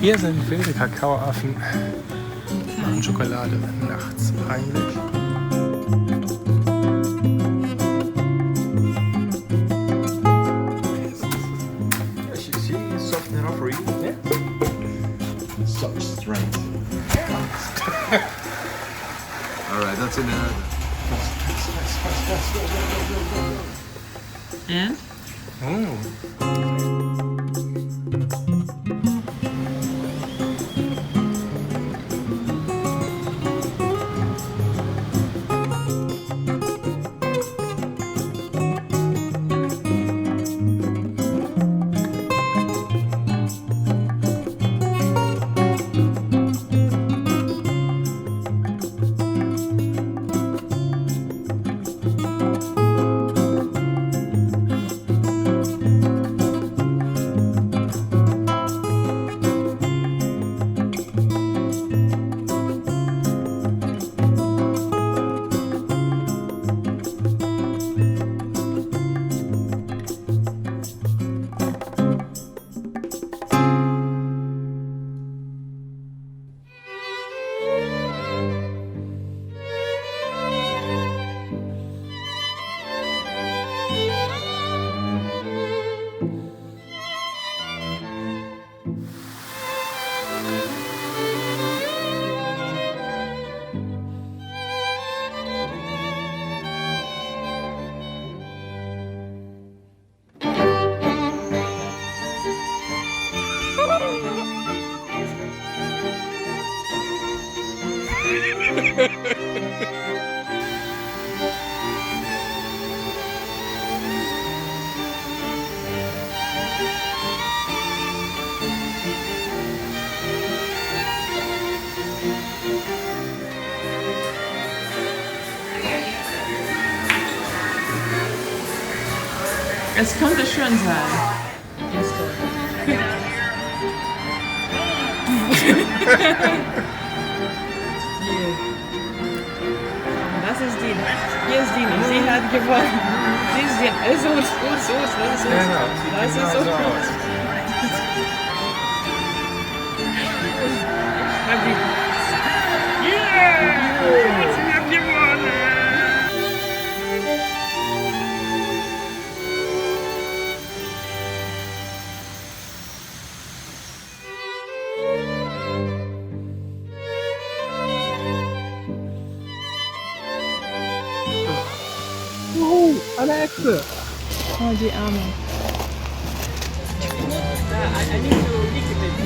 Hier sind wilde Kakaoaffen. Machen Schokolade nachts peinlich. She's soft enough for you. Yeah. Such strength. Alright, that's enough. And? Es könnte schön sein. Das ist die. Hier ist die. Sie hat gewonnen. Sie ist die. So, das ist so gut. Yeah! Sie hat gewonnen! Alle Äpfel. Oh, die Arme.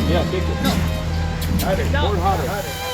Yeah, take it. No. Harder, more harder.